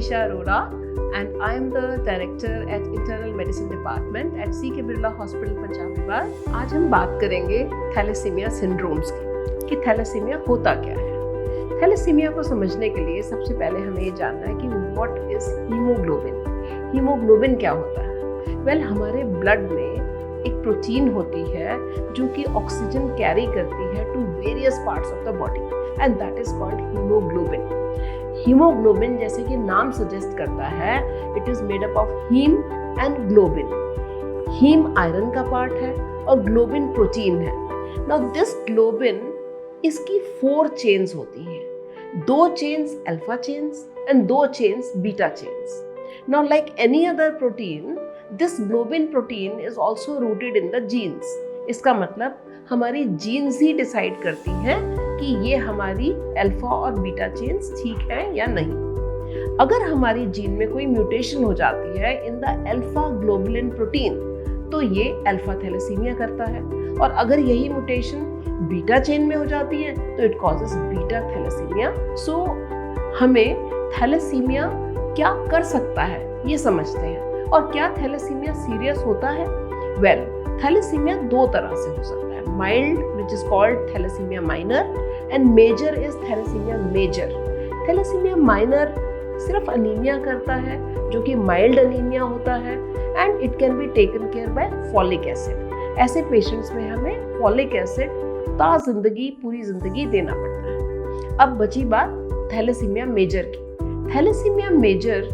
Anisha Arora and I am the director at Internal Medicine Department at C.K. Birla Hospital, पंजाबीबाग। आज हम बात करेंगे thalassaemia syndromes की कि थैलेसीमिया होता क्या है। थैलेसीमिया को समझने के लिए सबसे पहले हमें ये जानना है कि व्हाट इज हीमोग्लोबिन। हीमोग्लोबिन क्या होता है? वेल, हमारे ब्लड में एक प्रोटीन होती है जो कि ऑक्सीजन कैरी करती है to various parts of the body and that is called haemoglobin. Haemoglobin, जैसे कि नाम सजेस्ट करता है, it is made up of haem and globin. Haem iron का पार्ट है और ग्लोबिन प्रोटीन है। नाउ दिस ग्लोबिन, इसकी 4 चेन्स होती हैं, 2 chains alpha chains and 2 chains beta chains. Now like any other protein, this globin protein is also rooted in the jeans. इसका मतलब हमारी जीन्स ही डिसाइड करती हैं कि ये हमारी अल्फा और बीटा चेन्स ठीक है या नहीं। अगर हमारी जीन में कोई म्यूटेशन हो जाती है in the alpha globulin protein, तो ये अल्फा थैलेसीमिया करता है, और अगर यही म्यूटेशन बीटा चेन में हो जाती है तो इट कॉजेस बीटा थैलेसीमिया। सो हमें थैलेसीमिया क्या कर सकता है ये समझते हैं। और क्या थैलेसीमिया सीरियस होता है? वेल, थैलेसीमिया 2 तरह से हो सकता है, mild which is called thalassemia minor and major is thalassemia major. Thalassemia minor सिर्फ अनीमिया करता है, जो कि माइल्ड अनीमिया होता है, and it can be taken care by folic acid. ऐसे पेशेंट्स में हमें फॉलिक एसिड पूरी जिंदगी देना पड़ता है। अब बची बात थैलेसीमिया मेजर की। थैलेसीमिया मेजर,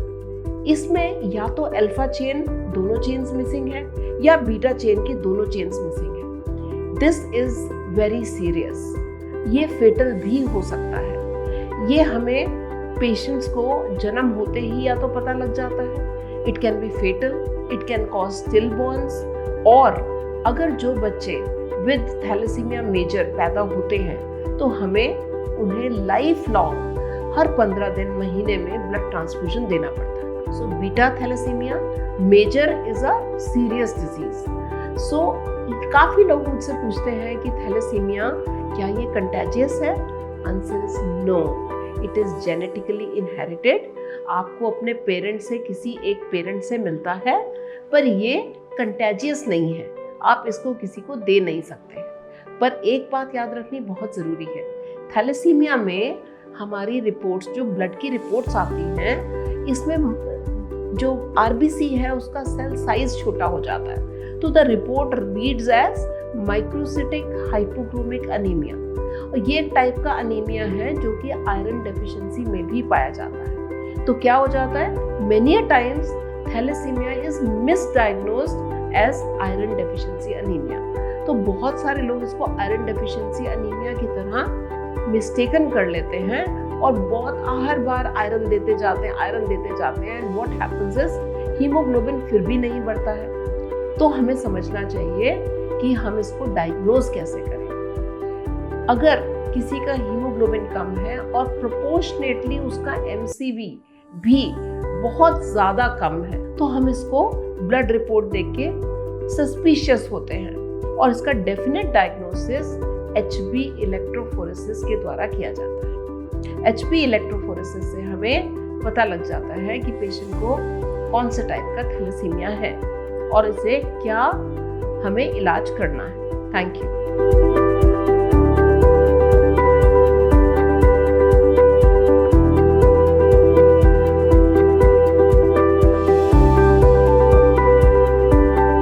इसमें या तो अल्फा चेन दोनों चेन्स मिसिंग है या बीटा चेन की दोनों चेन्स मिसिंग है। This is very serious. ये फेटल भी हो सकता है। ये हमें पेशेंट्स को जन्म होते ही या तो पता लग जाता है। It can be fatal, it can cause stillborns, और अगर जो बच्चे विद थैलेसीमिया मेजर पैदा होते हैं तो हमें उन्हें लाइफ लॉन्ग हर 15 दिन महीने में ब्लड ट्रांसफ्यूजन देना पड़ता है। So beta thalassaemia major is a serious disease. So काफी लोग मुझसे पूछते हैं कि थैलेसीमिया क्या ये कंटेजियस है? Answer is no, it is genetically inherited. आपको अपने पेरेंट से, किसी एक पेरेंट से मिलता है, पर ये कंटेजियस नहीं है। आप इसको किसी को दे नहीं सकते। पर एक बात याद रखनी बहुत ज़रूरी है, थैलेसीमिया में हमारी रिपोर्ट्स, जो ब्लड की रिपोर्ट्स आती हैं, इसमें जो आरबीसी है उसका सेल साइज छोटा हो जाता है, तो the report reads as microcytic hypochromic anaemia. और ये एक टाइप का अनीमिया है जो कि आयरन डेफिशिएंसी में भी पाया जाता है। तो क्या हो जाता है, many a times thalassaemia is misdiagnosed as iron deficiency anaemia. तो बहुत सारे लोग इसको आयरन डेफिशिएंसी अनीमिया की तरह मिस्टेकन कर लेते हैं और बहुत हर बार आयरन देते जाते हैं and what happens is haemoglobin फिर भी नहीं बढ़ता है। तो हमें समझना चाहिए कि हम इसको डायग्नोज कैसे करें। अगर किसी का हीमोग्लोबिन कम है और प्रोपोर्शनेटली उसका एमसीवी भी बहुत ज़्यादा कम है, तो हम इसको ब्लड रिपोर्ट देख के सस्पिशियस होते हैं, और इसका डेफिनेट डायग्नोसिस HB इलेक्ट्रोफोरेसिस के द्वारा किया जाता है। HB इलेक्ट्रोफोरेसिस से हमें पता लग जाता है कि पेशेंट को कौन से टाइप का थैलेसीमिया है और इसे क्या हमें इलाज करना है। Thank you.